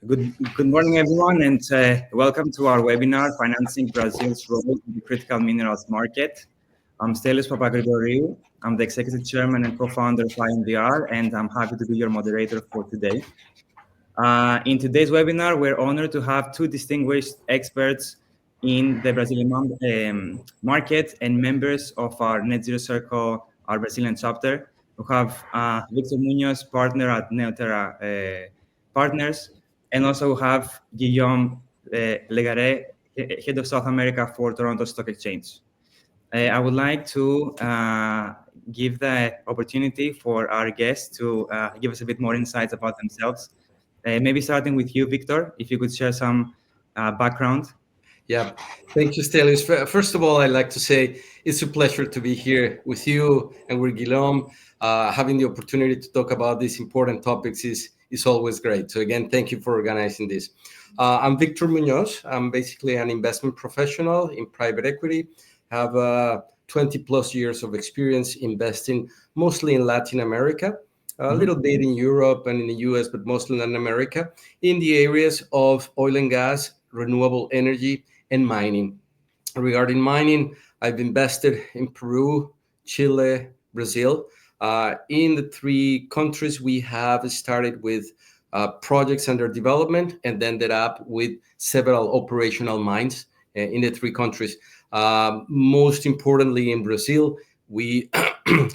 Good morning, everyone, and welcome to our webinar, Financing Brazil's Role in the Critical Minerals Market. I'm Stelios Papagrigoriou. I'm the Executive Chairman and co-founder of 𝐼NVR, and I'm happy to be your moderator for today. In today's webinar, we're honored to have two distinguished experts in the Brazilian market and members of our Net Zero Circle, our Brazilian chapter. We have Victor Munoz, partner at NeoTerra Partners, and also have Guillaume Legarrette, head of South America for Toronto Stock Exchange. I would like to give the opportunity for our guests to give us a bit more insights about themselves. Maybe starting with you, Victor, if you could share some background. Yeah, thank you, Stelios. First of all, I'd like to say it's a pleasure to be here with you and with Guillaume. Having the opportunity to talk about these important topics is always great. So again, thank you for organizing this. I'm Victor Munoz. I'm basically an investment professional in private equity. I have 20 plus years of experience investing mostly in Latin America, a little bit in Europe and in the US, but mostly in Latin America, in the areas of oil and gas, renewable energy, and mining. Regarding mining, I've invested in Peru, Chile, Brazil. In the three countries, we have started with projects under development and ended up with several operational mines in the three countries. Most importantly, in Brazil, we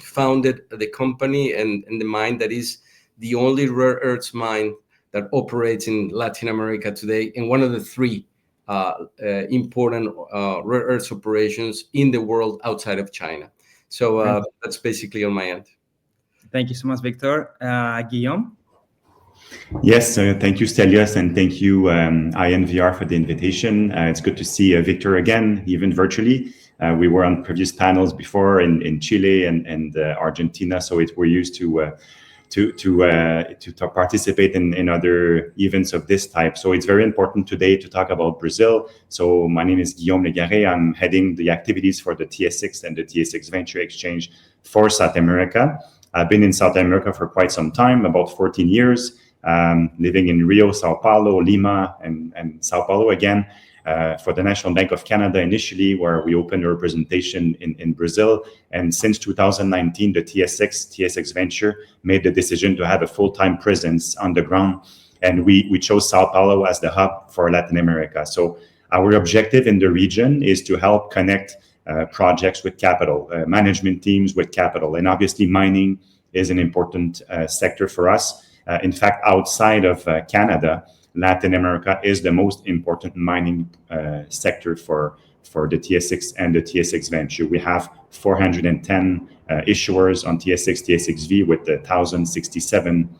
founded the company and the mine that is the only rare earths mine that operates in Latin America today, and one of the three important rare earths operations in the world outside of China. So that's basically on my end. Thank you so much, Victor. Guillaume? Yes, thank you, Stelios, and thank you, 𝐼NVR, for the invitation. It's good to see Victor again, even virtually. We were on previous panels before in Chile and Argentina, so we're used to participate in other events of this type. So it's very important today to talk about Brazil. So my name is Guillaume Legarrette. I'm heading the activities for the TSX and the TSX Venture Exchange for South America. I've been in South America for quite some time, about 14 years, living in Rio, Sao Paulo, Lima, and Sao Paulo again, for the National Bank of Canada initially, where we opened a representation in Brazil. And since 2019, the TSX Venture made the decision to have a full-time presence on the ground. And we chose Sao Paulo as the hub for Latin America. So our objective in the region is to help connect projects with capital, management teams with capital. And obviously mining is an important sector for us. In fact, outside of Canada, Latin America is the most important mining sector for the TSX and the TSX Venture. We have 410 issuers on TSX, TSXV with 1,067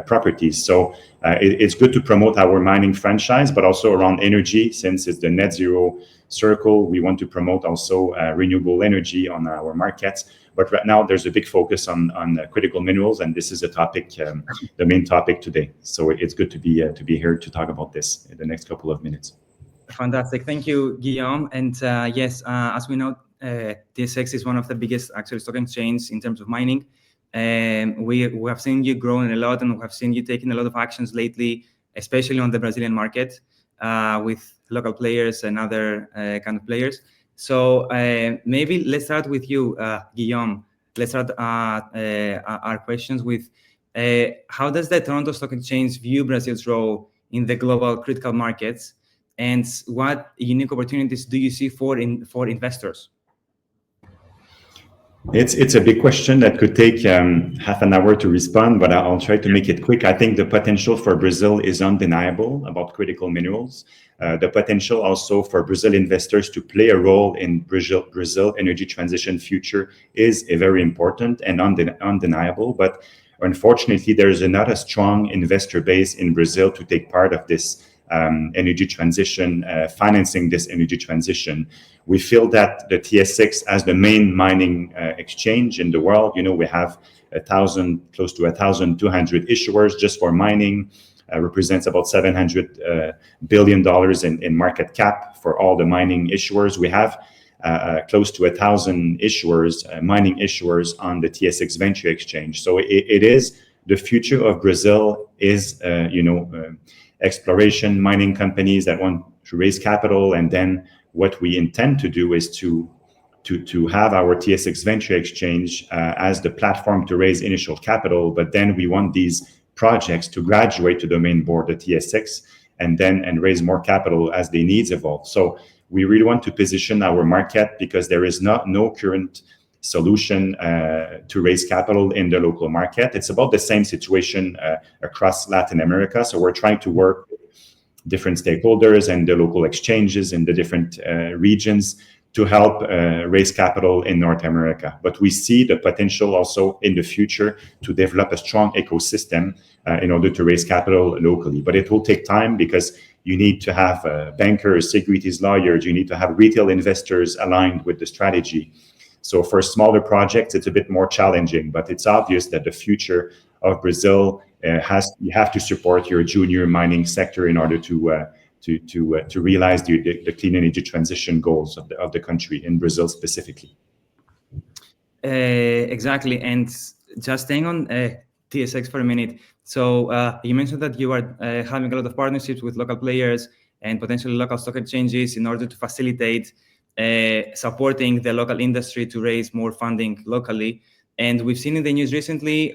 properties. So it's good to promote our mining franchise, but also around energy, since it's the Net Zero Circle. We want to promote also renewable energy on our markets. But right now, there's a big focus on critical minerals, and this is a topic, the main topic today. So it's good to be here to talk about this in the next couple of minutes. Fantastic, thank you, Guillaume. And yes, as we know, TSX is one of the biggest actual stock exchanges in terms of mining. And we have seen you growing a lot, and we have seen you taking a lot of actions lately, especially on the Brazilian market, with local players and other kind of players. So maybe let's start with you, Guillaume. Let's start our questions with how does the Toronto Stock Exchange view Brazil's role in the global critical markets, and what unique opportunities do you see for investors? It's a big question that could take half an hour to respond, but I'll try to make it quick. I think the potential for Brazil is undeniable about critical minerals. The potential also for Brazil investors to play a role in Brazil energy transition future is very important and undeniable. But unfortunately, there's not a strong investor base in Brazil to take part of this energy transition, financing this energy transition. We feel that the TSX, as the main mining exchange in the world, we have close to 1,200 issuers just for mining, represents about $700 billion in market cap for all the mining issuers. We have close to 1,000 issuers, mining issuers on the TSX Venture Exchange. So it is the future of Brazil is, exploration mining companies that want to raise capital. And then what we intend to do is to have our TSX Venture Exchange as the platform to raise initial capital. But then we want these projects to graduate to the main board, the TSX, and raise more capital as their needs evolve. So we really want to position our market because there is no current solution to raise capital in the local market. It's about the same situation across Latin America. So we're trying to work with different stakeholders and the local exchanges in the different regions to help raise capital in North America. But we see the potential also in the future to develop a strong ecosystem in order to raise capital locally. But it will take time because you need to have bankers, securities lawyers, you need to have retail investors aligned with the strategy. So for smaller projects, it's a bit more challenging, but it's obvious that the future of Brazil you have to support your junior mining sector in order to realize the clean energy transition goals of the country, in Brazil specifically. Exactly. And just staying on TSX for a minute. So you mentioned that you are having a lot of partnerships with local players and potentially local stock exchanges in order to facilitate supporting the local industry to raise more funding locally. And we've seen in the news recently,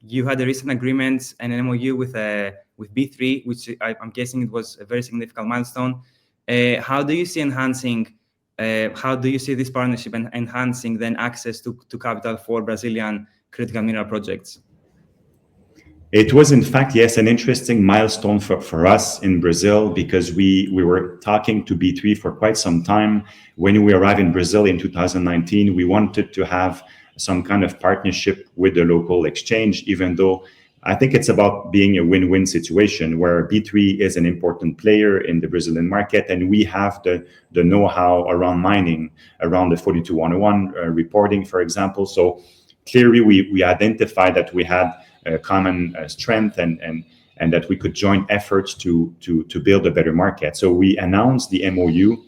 you had a recent agreement, an MOU with B3, which I'm guessing it was a very significant milestone. How do you see this partnership and enhancing then access to capital for Brazilian critical mineral projects? It was, in fact, yes, an interesting milestone for us in Brazil because we were talking to B3 for quite some time. When we arrived in Brazil in 2019, we wanted to have some kind of partnership with the local exchange, even though I think it's about being a win-win situation where B3 is an important player in the Brazilian market and we have the know-how around mining, around the 42-101 reporting, for example. So clearly we identified that we had a common strength and that we could join efforts to build a better market. So we announced the MOU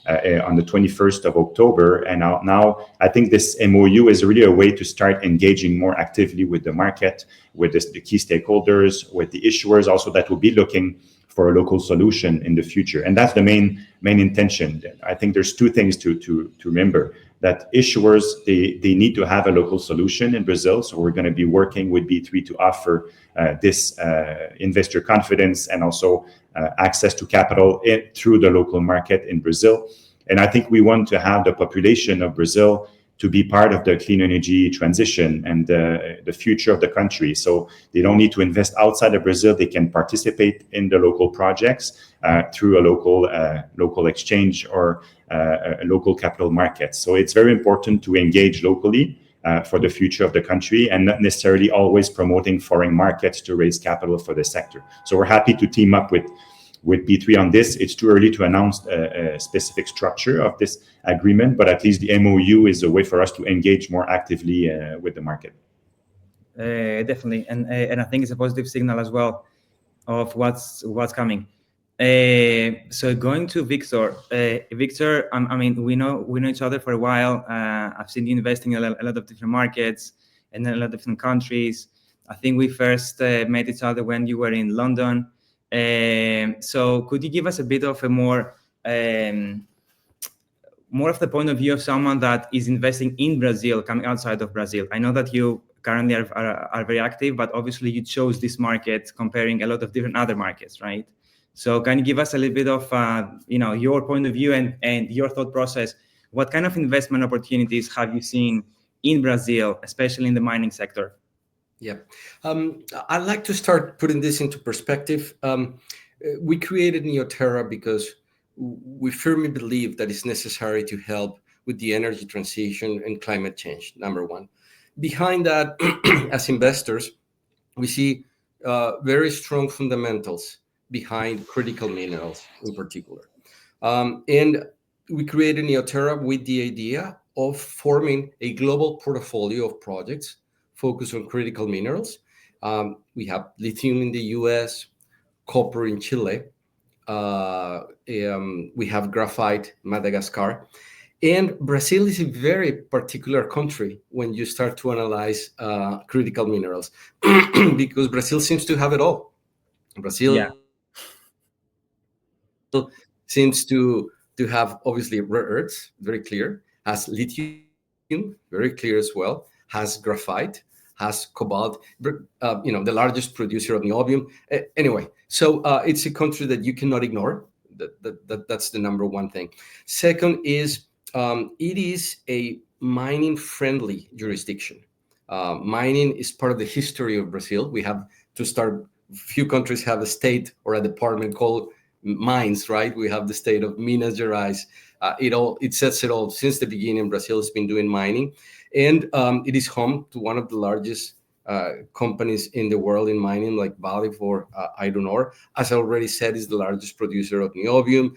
on the 21st of October. And now I think this MOU is really a way to start engaging more actively with the market, with the key stakeholders, with the issuers also that will be looking for a local solution in the future. And that's the main intention. I think there's two things to remember. That issuers, they need to have a local solution in Brazil. So we're going to be working with B3 to offer this investor confidence and also access to capital through the local market in Brazil. And I think we want to have the population of Brazil to be part of the clean energy transition and the future of the country. So they don't need to invest outside of Brazil. They can participate in the local projects through a local exchange or a local capital market. So it's very important to engage locally for the future of the country and not necessarily always promoting foreign markets to raise capital for the sector. So we're happy to team up with B3 on this. It's too early to announce a specific structure of this agreement, but at least the MOU is a way for us to engage more actively with the market. Definitely, and I think it's a positive signal as well of what's coming. So going to Victor. Victor, I mean, we know each other for a while. I've seen you investing in a lot of different markets and in a lot of different countries. I think we first met each other when you were in London. So could you give us a bit of a more of the point of view of someone that is investing in Brazil, coming outside of Brazil? I know that you currently are very active, but obviously you chose this market comparing a lot of different other markets, right? So can you give us a little bit of your point of view and your thought process? What kind of investment opportunities have you seen in Brazil, especially in the mining sector? Yeah, I'd like to start putting this into perspective. We created NeoTerra because we firmly believe that it's necessary to help with the energy transition and climate change, number one. Behind that, as investors, we see very strong fundamentals behind critical minerals in particular. And we created NeoTerra with the idea of forming a global portfolio of projects focused on critical minerals. We have lithium in the US, copper in Chile. We have graphite, Madagascar. And Brazil is a very particular country when you start to analyze critical minerals because Brazil seems to have it all. Brazil seems to have obviously rare earths, very clear, has lithium, very clear as well, has graphite, has cobalt, the largest producer of niobium. Anyway, so it's a country that you cannot ignore. That's the number one thing. Second is it is a mining friendly jurisdiction. Mining is part of the history of Brazil. We have to start. Few countries have a state or a department called mines, right? We have the state of Minas Gerais. It sets it all. Since the beginning, Brazil has been doing mining, and it is home to one of the largest companies in the world in mining, like Vale for iron ore. As I already said, is the largest producer of niobium.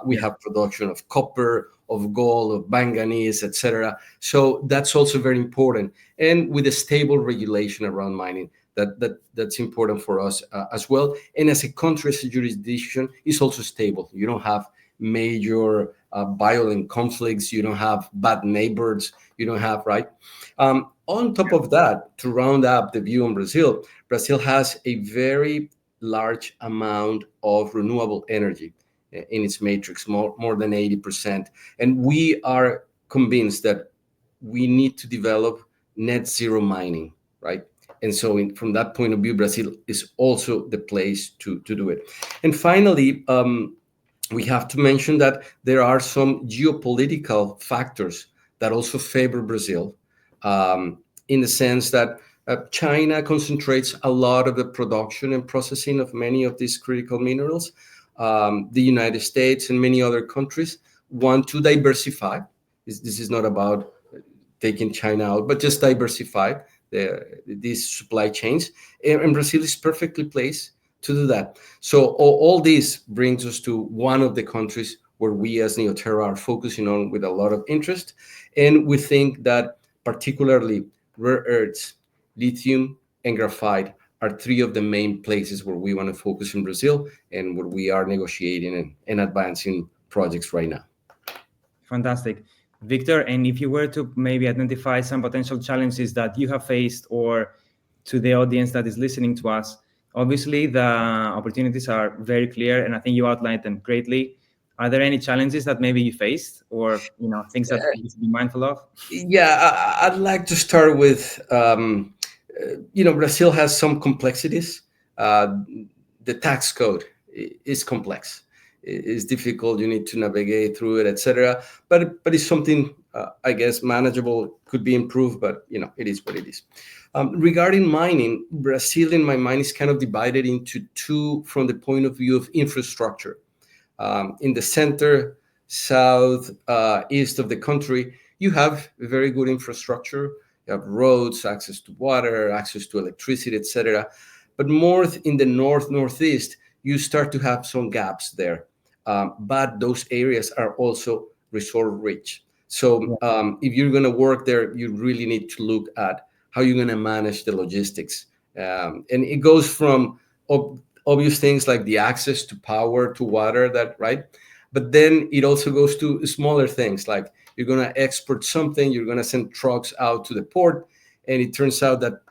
We have production of copper, of gold, of manganese, etc. So that's also very important, and with a stable regulation around mining. That's important for us as well. And as a country, as a jurisdiction, is also stable. You don't have major violent conflicts. You don't have bad neighbors. You don't have, right? On top of that, to round up the view on Brazil, Brazil has a very large amount of renewable energy in its matrix, more than 80%. And we are convinced that we need to develop net zero mining, right? And so from that point of view, Brazil is also the place to do it. And finally, we have to mention that there are some geopolitical factors that also favor Brazil, in the sense that China concentrates a lot of the production and processing of many of these critical minerals. The United States and many other countries want to diversify. This is not about taking China out, but just diversify these supply chains. And Brazil is perfectly placed to do that. So all this brings us to one of the countries where we as NeoTerra are focusing on with a lot of interest. And we think that particularly rare earths, lithium, and graphite are three of the main places where we want to focus in Brazil and where we are negotiating and advancing projects right now. Fantastic. Victor, and if you were to maybe identify some potential challenges that you have faced, or to the audience that is listening to us, obviously the opportunities are very clear, and I think you outlined them greatly. Are there any challenges that maybe you faced, or things that you should be mindful of? Yeah, I'd like to start with, Brazil has some complexities. The tax code is complex. It's difficult. You need to navigate through it, etc. But it's something, I guess, manageable, could be improved, but it is what it is. Regarding mining, Brazil, in my mind, is kind of divided into two from the point of view of infrastructure. In the center, south, east of the country, you have very good infrastructure. You have roads, access to water, access to electricity, etc. But more in the north, northeast, you start to have some gaps there. But those areas are also resource rich. So if you're going to work there, you really need to look at how you're going to manage the logistics. And it goes from obvious things like the access to power, to water, right? But then it also goes to smaller things, like you're going to export something, you're going to send trucks out to the port, and it turns out that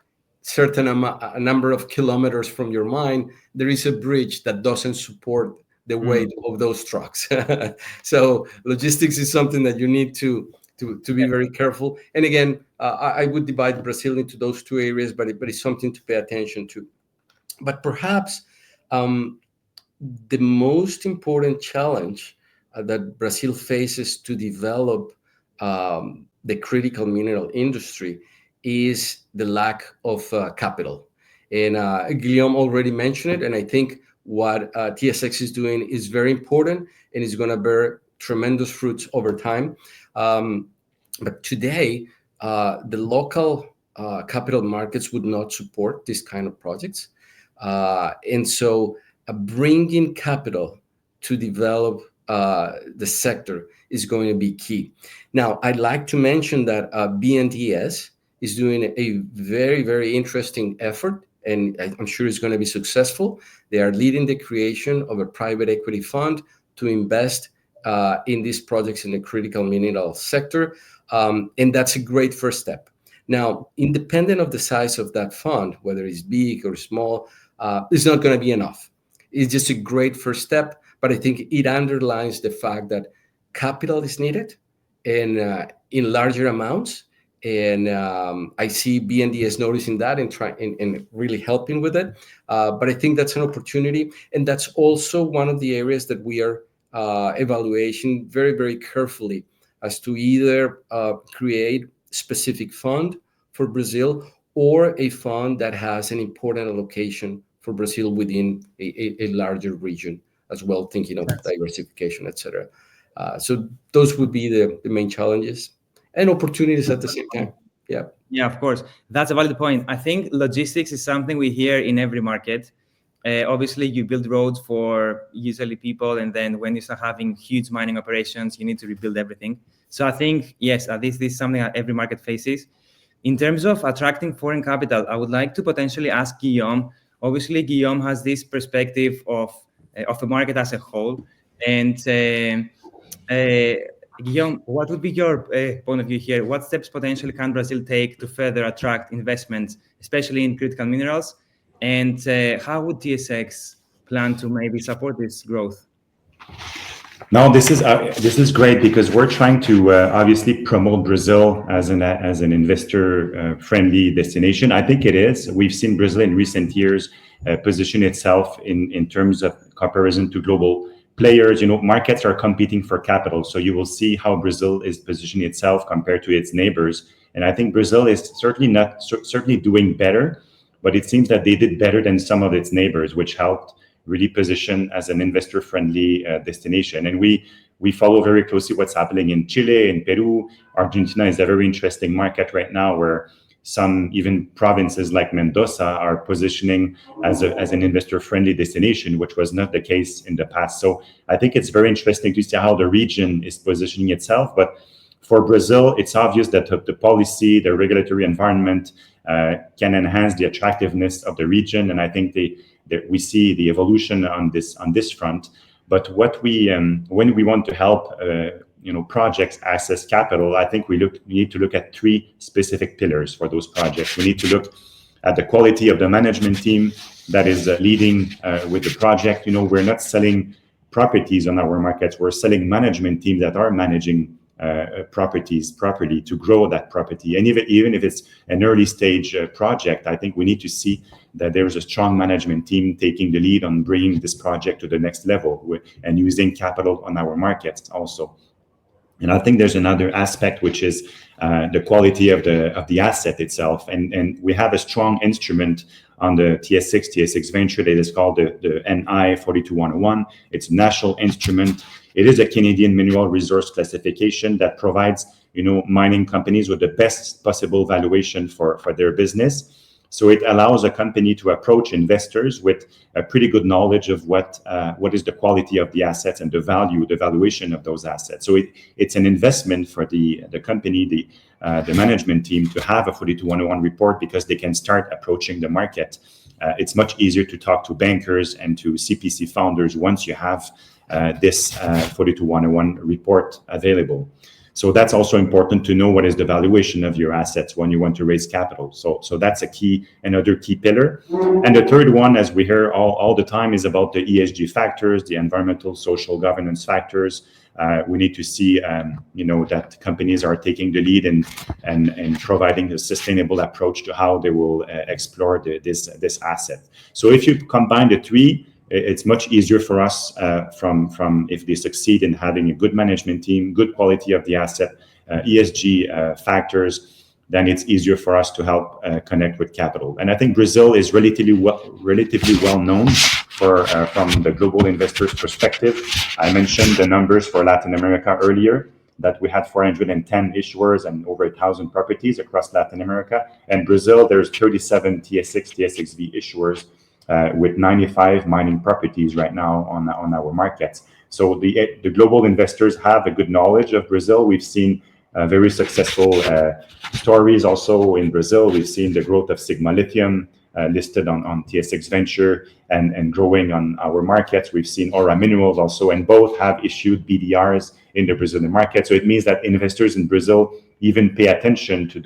a number of kilometers from your mine, there is a bridge that doesn't support the weight of those trucks. So logistics is something that you need to be very careful. And again, I would divide Brazil into those two areas, but it's something to pay attention to. But perhaps the most important challenge that Brazil faces to develop the critical mineral industry is the lack of capital. And Guillaume already mentioned it, and I think what TSX is doing is very important and is going to bear tremendous fruits over time. But today, the local capital markets would not support this kind of projects. And so bringing capital to develop the sector is going to be key. Now, I'd like to mention that BNDES is doing a very, very interesting effort, and I'm sure it's going to be successful. They are leading the creation of a private equity fund to invest in these projects in the critical mineral sector. And that's a great first step. Now, independent of the size of that fund, whether it's big or small, it's not going to be enough. is just a great first step. But I think it underlines the fact that capital is needed and in larger amounts. And I see BNDES noticing that and really helping with it. But I think that's an opportunity. And that's also one of the areas that we are evaluating very, very carefully as to either create specific fund for Brazil or a fund that has an important allocation for Brazil within a larger region as well, thinking of diversification, etc. So those would be the main challenges and opportunities at the same time. Yeah. Yeah, of course. That's a valid point. I think logistics is something we hear in every market. Obviously, you build roads for usually people, and then when you start having huge mining operations, you need to rebuild everything. So I think, yes, this is something that every market faces. In terms of attracting foreign capital, I would like to potentially ask Guillaume. Obviously, Guillaume has this perspective of the market as a whole. And Guillaume, what would be your point of view here? What steps potentially can Brazil take to further attract investments, especially in critical minerals? And how would TSX plan to maybe support this growth? No, this is great because we're trying to obviously promote Brazil as an investor friendly destination. I think it is. We've seen Brazil in recent years position itself in terms of comparison to global players. Markets are competing for capital, so you will see how Brazil is positioning itself compared to its neighbors. And I think Brazil is certainly doing better, but it seems that they did better than some of its neighbors, which helped really position as an investor-friendly destination. And we follow very closely what's happening in Chile, in Peru. Argentina is a very interesting market right now, where some even provinces like Mendoza are positioning as an investor-friendly destination, which was not the case in the past. So I think it's very interesting to see how the region is positioning itself. But for Brazil, it's obvious that the policy, the regulatory environment can enhance the attractiveness of the region. And I think that we see the evolution on this front. But what when we want to help projects access capital, I think we need to look at three specific pillars for those projects. We need to look at the quality of the management team that is leading with the project. We're not selling properties on our markets. We're selling management teams that are managing properties properly to grow that property. And even if it's an early stage project, I think we need to see that there's a strong management team taking the lead on bringing this project to the next level and using capital on our markets also. And I think there's another aspect, which is the quality of the asset itself. And we have a strong instrument on the TSX Venture that is called the NI 42-101. It's a national instrument. It is a Canadian mineral resource classification that provides mining companies with the best possible valuation for their business. So it allows a company to approach investors with a pretty good knowledge of what is the quality of the assets and the valuation of those assets. So it's an investment for the company, the management team, to have a 42-101 report, because they can start approaching the market. It's much easier to talk to bankers and to CPC founders once you have this 42-101 report available. So that's also important to know what is the valuation of your assets when you want to raise capital. So that's another key pillar. And the third one, as we hear all the time, is about the ESG factors, the environmental, social, governance factors. We need to see, that companies are taking the lead and providing a sustainable approach to how they will explore this asset. So if you combine the three, it's much easier for us from if they succeed in having a good management team, good quality of the asset, ESG factors, then it's easier for us to help connect with capital. And I think Brazil is relatively well known from the global investors' perspective. I mentioned the numbers for Latin America earlier, that we had 410 issuers and over 1,000 properties across Latin America. And Brazil, there's 37 TSXV issuers, with 95 mining properties right now on our markets. So the global investors have a good knowledge of Brazil. We've seen very successful stories also in Brazil. We've seen the growth of 𝐼𝐸 Lithium listed on TSX Venture and growing on our markets. We've seen Aura Minerals also, and both have issued BDRs in the Brazilian market. So it means that investors in Brazil even pay attention to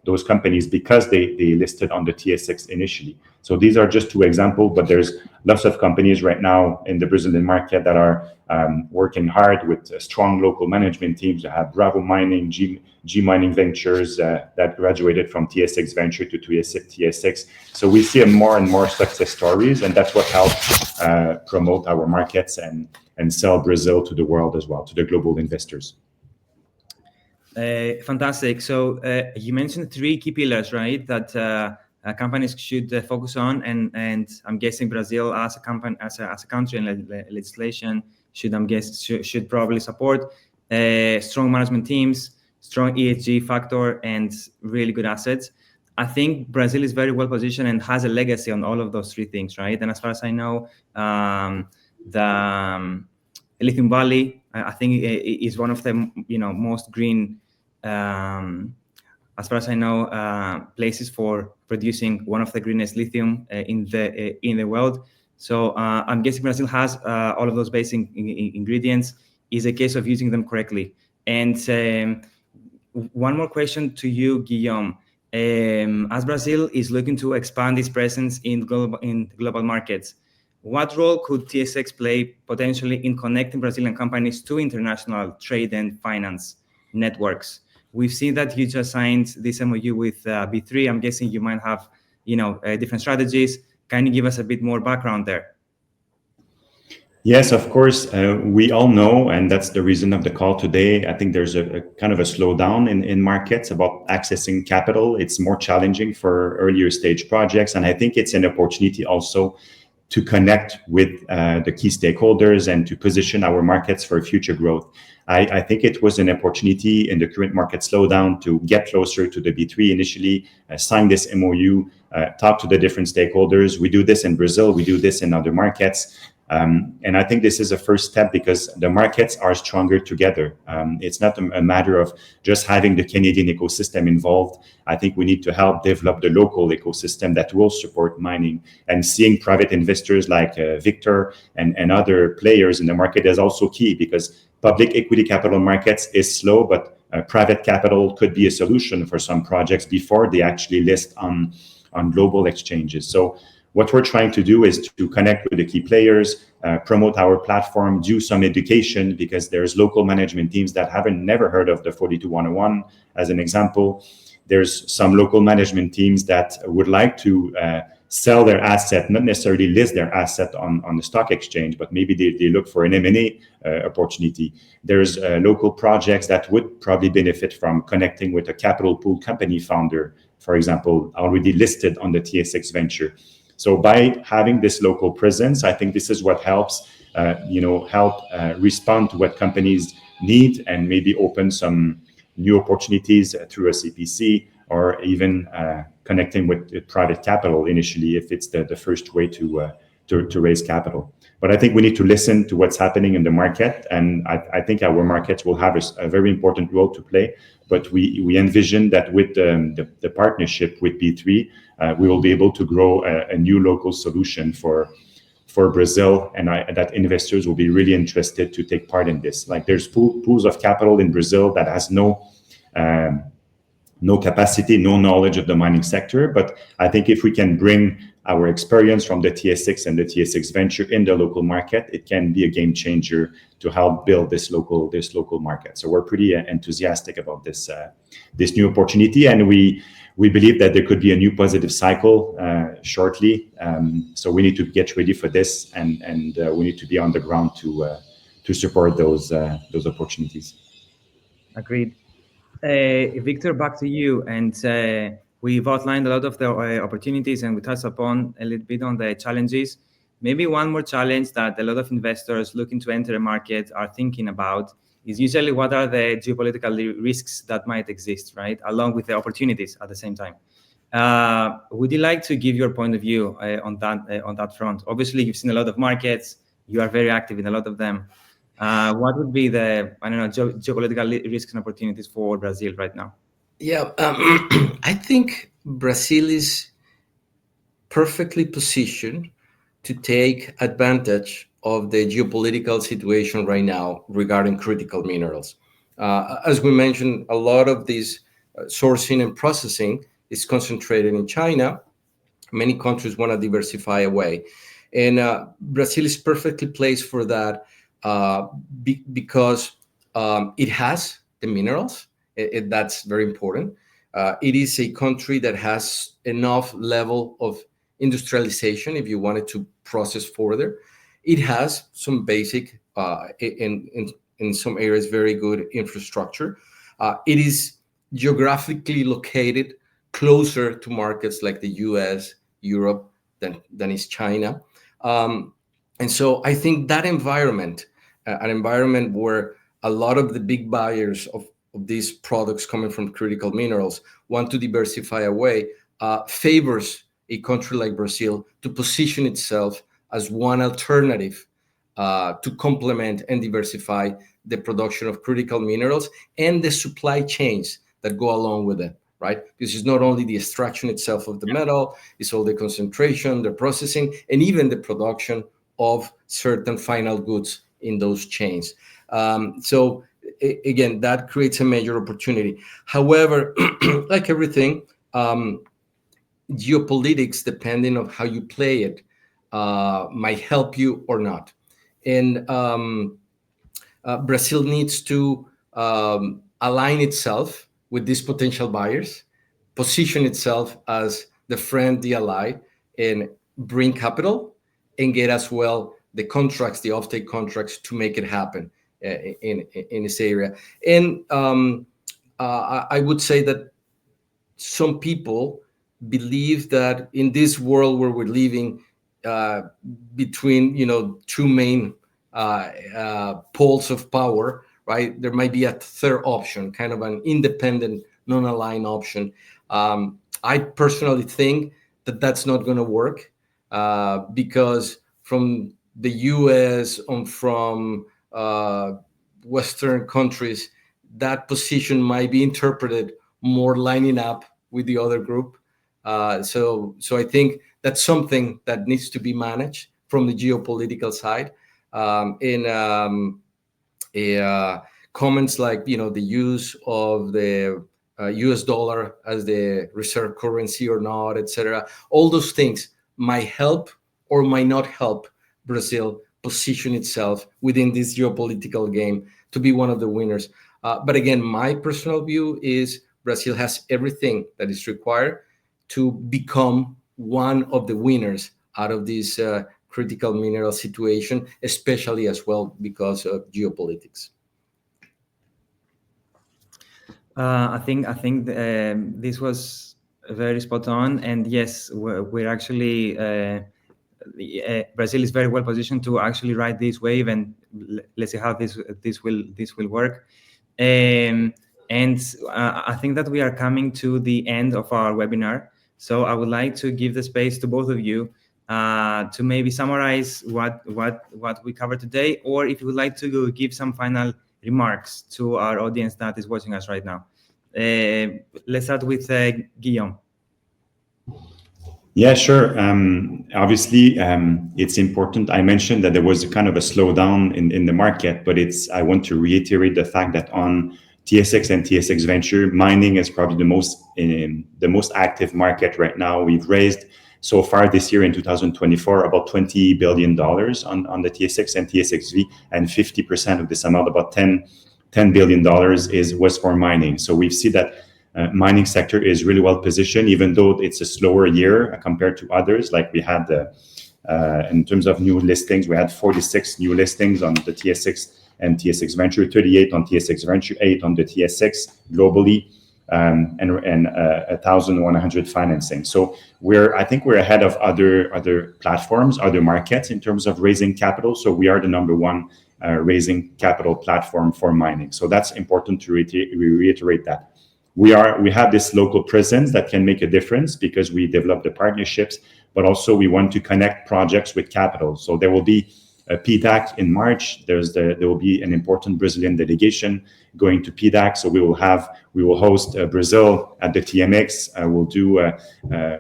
those companies because they listed on the TSX initially. So these are just two examples, but there's lots of companies right now in the Brazilian market that are working hard with strong local management teams. You have Bravo Mining, G Mining Ventures that graduated from TSX Venture to TSX. So we see more and more success stories, and that's what helps promote our markets and sell Brazil to the world as well, to the global investors. Fantastic. So you mentioned 3 key pillars, right, that companies should focus on, and I'm guessing Brazil as a company, as a country and legislation should probably support strong management teams, strong ESG factor, and really good assets. I think Brazil is very well positioned and has a legacy on all of those 3 things, right? And as far as I know, the Lithium Valley, I think, is one of the most green, as far as I know, places for producing one of the greenest lithium in the world. So I'm guessing Brazil has all of those basic ingredients. Is a case of using them correctly. And one more question to you, Guillaume. As Brazil is looking to expand its presence in global markets, what role could TSX play potentially in connecting Brazilian companies to international trade and finance networks? We've seen that you just signed this MOU with B3. I'm guessing you might have, different strategies. Can you give us a bit more background there? Yes, of course. We all know, and that's the reason of the call today. I think there's a kind of a slowdown in markets about accessing capital. It's more challenging for earlier stage projects, and I think it's an opportunity also to connect with the key stakeholders and to position our markets for future growth. I think it was an opportunity in the current market slowdown to get closer to the B3 initially, sign this MOU, talk to the different stakeholders. We do this in Brazil, we do this in other markets. And I think this is a first step because the markets are stronger together. It's not a matter of just having the Canadian ecosystem involved. I think we need to help develop the local ecosystem that will support mining, and seeing private investors like Victor and other players in the market is also key, because public equity capital markets is slow, but private capital could be a solution for some projects before they actually list on global exchanges. So what we're trying to do is to connect with the key players, promote our platform, do some education, because there's local management teams that haven't never heard of the 42-101 as an example. There's some local management teams that would like to sell their asset, not necessarily list their asset on the stock exchange, but maybe they look for an M&A opportunity. There's local projects that would probably benefit from connecting with a capital pool company founder, for example, already listed on the TSX Venture. So by having this local presence, I think this is what helps, respond to what companies need, and maybe open some new opportunities through a CPC, or even connecting with private capital initially, if it's the first way to raise capital. But I think we need to listen to what's happening in the market, and I think our markets will have a very important role to play. But we envision that with the partnership with B3, we will be able to grow a new local solution for Brazil, and that investors will be really interested to take part in this. Like, there's pools of capital in Brazil that has no capacity, no knowledge of the mining sector. But I think if we can bring our experience from the TSX and the TSX Venture in the local market, it can be a game changer to help build this local market. So we're pretty enthusiastic about this new opportunity, and we believe that there could be a new positive cycle shortly. So we need to get ready for this, and we need to be on the ground to support those opportunities. Agreed. Victor, back to you. And we've outlined a lot of the opportunities, and we touched upon a little bit on the challenges. Maybe one more challenge that a lot of investors looking to enter a market are thinking about is usually what are the geopolitical risks that might exist, right, along with the opportunities at the same time. Would you like to give your point of view on that front? Obviously, you've seen a lot of markets. You are very active in a lot of them. What would be the, geopolitical risks and opportunities for Brazil right now? Yeah, I think Brazil is perfectly positioned to take advantage of the geopolitical situation right now regarding critical minerals. As we mentioned, a lot of this sourcing and processing is concentrated in China. Many countries want to diversify away. And Brazil is perfectly placed for that because it has the minerals. That's very important. It is a country that has enough level of industrialization if you wanted to process further. It has some basic, in some areas, very good infrastructure. It is geographically located closer to markets like the US, Europe, than is China. And so I think that environment, an environment where a lot of the big buyers of these products coming from critical minerals want to diversify away, favors a country like Brazil to position itself as one alternative to complement and diversify the production of critical minerals and the supply chains that go along with it, right? This is not only the extraction itself of the metal, it's all the concentration, the processing, and even the production of certain final goods in those chains. So again, that creates a major opportunity. However, like everything, geopolitics, depending on how you play it, might help you or not. And Brazil needs to align itself with these potential buyers, position itself as the friend, the ally, and bring capital and get as well the contracts, the offtake contracts to make it happen in this area. And I would say that some people believe that in this world where we're living between, two main poles of power, right? There might be a third option, kind of an independent, non-aligned option. I personally think that that's not going to work because from the US and from Western countries, that position might be interpreted more lining up with the other group. So I think that's something that needs to be managed from the geopolitical side. Comments like, the use of the US dollar as the reserve currency or not, etc. All those things might help or might not help Brazil position itself within this geopolitical game to be one of the winners. But again, my personal view is Brazil has everything that is required to become one of the winners out of this critical mineral situation, especially as well because of geopolitics. I think this was very spot on, and yes, we're actually Brazil is very well positioned to actually ride this wave, and let's see how this will work. And I think that we are coming to the end of our webinar, so I would like to give the space to both of you to maybe summarize what we covered today, or if you would like to give some final remarks to our audience that is watching us right now. Let's start with Guillaume. Yeah, sure. Obviously, it's important. I mentioned that there was a kind of a slowdown in the market, but I want to reiterate the fact that on TSX and TSX Venture, mining is probably the most active market right now. We've raised so far this year in 2024 about $20 billion on the TSX and TSXV, and 50% of this amount, about $10 billion, was for mining. So we've seen that mining sector is really well positioned, even though it's a slower year compared to others. Like we had, in terms of new listings, we had 46 new listings on the TSX and TSX Venture, 38 on TSX Venture, 8 on the TSX globally, and 1,100 financing. So I think we're ahead of other platforms, other markets in terms of raising capital. So we are the number one raising capital platform for mining. So that's important to reiterate that. We have this local presence that can make a difference because we develop the partnerships, but also we want to connect projects with capital. So there will be a PDAC in March. There will be an important Brazilian delegation going to PDAC. So we will host Brazil at the TMX. We'll do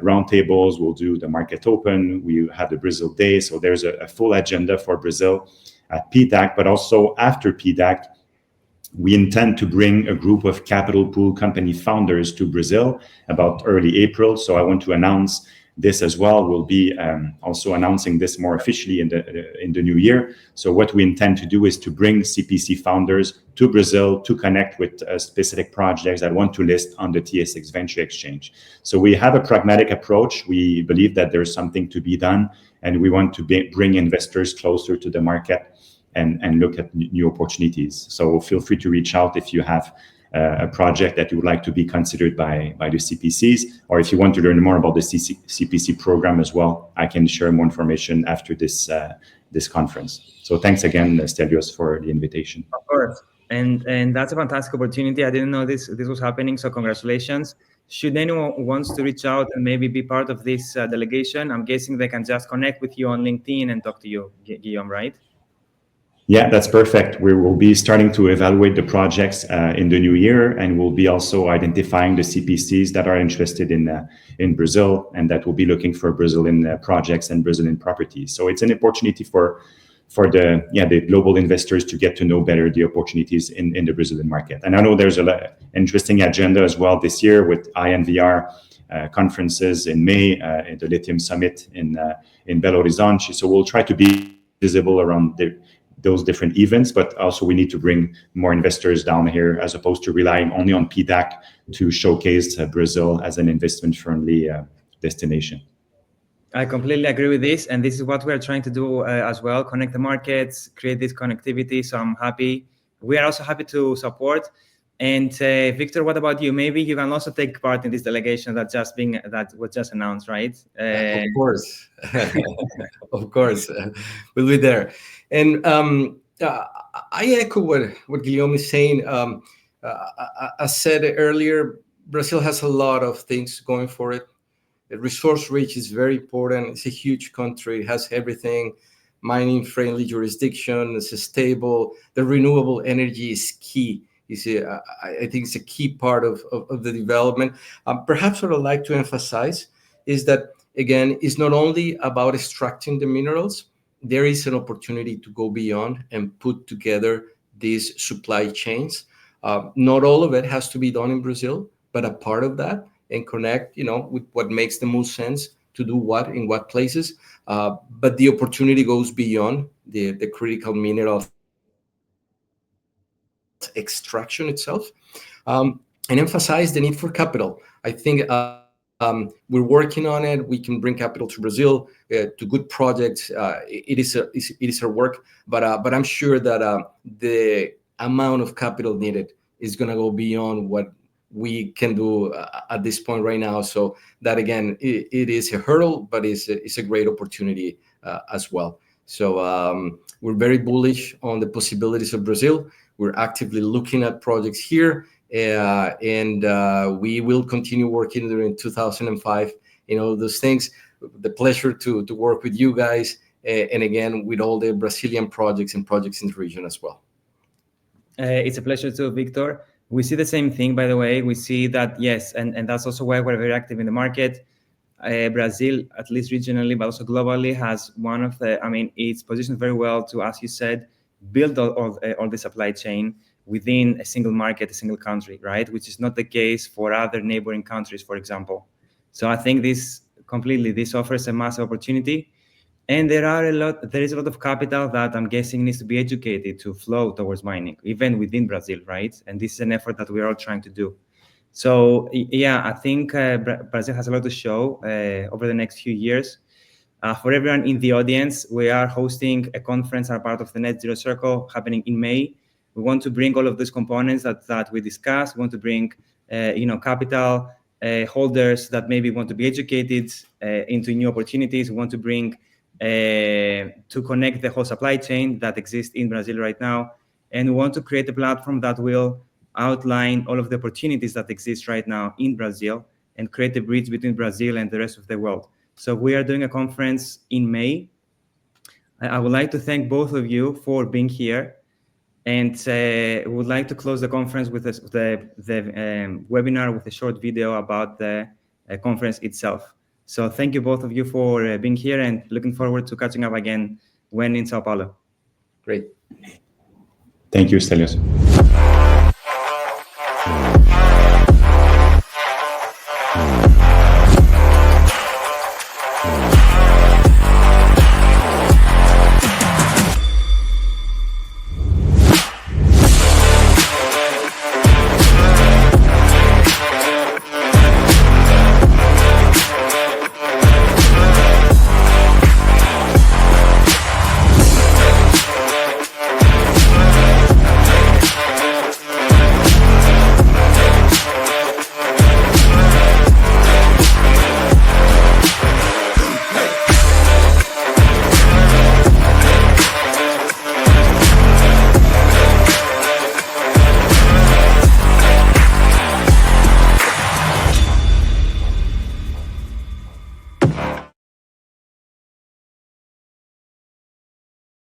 roundtables. We'll do the market open. We have the Brazil Day. So there's a full agenda for Brazil at PDAC, but also after PDAC, we intend to bring a group of capital pool company founders to Brazil about early April. So I want to announce this as well. We'll be also announcing this more officially in the new year. So what we intend to do is to bring CPC founders to Brazil to connect with specific projects that want to list on the TSX Venture Exchange. So we have a pragmatic approach. We believe that there's something to be done, and we want to bring investors closer to the market and look at new opportunities. So feel free to reach out if you have a project that you would like to be considered by the CPCs, or if you want to learn more about the CPC program as well. I can share more information after this conference. So thanks again, Stelios, for the invitation. Of course, and that's a fantastic opportunity. I didn't know this was happening, so congratulations. Should anyone wants to reach out and maybe be part of this delegation, I'm guessing they can just connect with you on LinkedIn and talk to you, Guillaume, right? Yeah, that's perfect. We will be starting to evaluate the projects in the new year, and we'll be also identifying the CPCs that are interested in Brazil and that will be looking for Brazilian projects and Brazilian properties. So it's an opportunity for the global investors to get to know better the opportunities in the Brazilian market. And I know there's an interesting agenda as well this year with INVR conferences in May, the Lithium Summit in Belo Horizonte. So we'll try to be visible around those different events, but also we need to bring more investors down here as opposed to relying only on PDAC to showcase Brazil as an investment-friendly destination. I completely agree with this, and this is what we are trying to do as well, connect the markets, create this connectivity, so I'm happy. We are also happy to support. And Victor, what about you? Maybe you can also take part in this delegation that was just announced, right? Of course, of course, we'll be there. And I echo what Guillaume is saying. I said earlier, Brazil has a lot of things going for it. The resource rich is very important. It's a huge country. It has everything. Mining-friendly jurisdiction. It's stable. The renewable energy is key. You see, I think it's a key part of the development. Perhaps what I'd like to emphasize is that, again, it's not only about extracting the minerals. There is an opportunity to go beyond and put together these supply chains. Not all of it has to be done in Brazil, but a part of that, and connect, with what makes the most sense to do what in what places. But the opportunity goes beyond the critical minerals extraction itself, and emphasize the need for capital. I think we're working on it. We can bring capital to Brazil to good projects. It is our work, but I'm sure that the amount of capital needed is going to go beyond what we can do at this point right now. So that, again, it is a hurdle, but it's a great opportunity as well. So we're very bullish on the possibilities of Brazil. We're actively looking at projects here, and we will continue working during 2005. Those things. The pleasure to work with you guys, and again with all the Brazilian projects and projects in the region as well. It's a pleasure too, Victor. We see the same thing, by the way. We see that, yes, and that's also why we're very active in the market. Brazil, at least regionally, but also globally, has one of the, it's positioned very well to, as you said, build all the supply chain within a single market, a single country, right? Which is not the case for other neighboring countries, for example. So I think this offers a massive opportunity. And there is a lot of capital that I'm guessing needs to be educated to flow towards mining, even within Brazil, right? And this is an effort that we're all trying to do. So yeah, I think Brazil has a lot to show over the next few years. For everyone in the audience, we are hosting a conference as part of the Net Zero Circle happening in May. We want to bring all of those components that we discussed. We want to bring, capital holders that maybe want to be educated into new opportunities. We want to bring to connect the whole supply chain that exists in Brazil right now. And we want to create a platform that will outline all of the opportunities that exist right now in Brazil and create a bridge between Brazil and the rest of the world. So we are doing a conference in May. I would like to thank both of you for being here, and would like to close the conference with the webinar with a short video about the conference itself. So thank you both of you for being here, and looking forward to catching up again when in Sao Paulo. Great. Thank you, Stelios.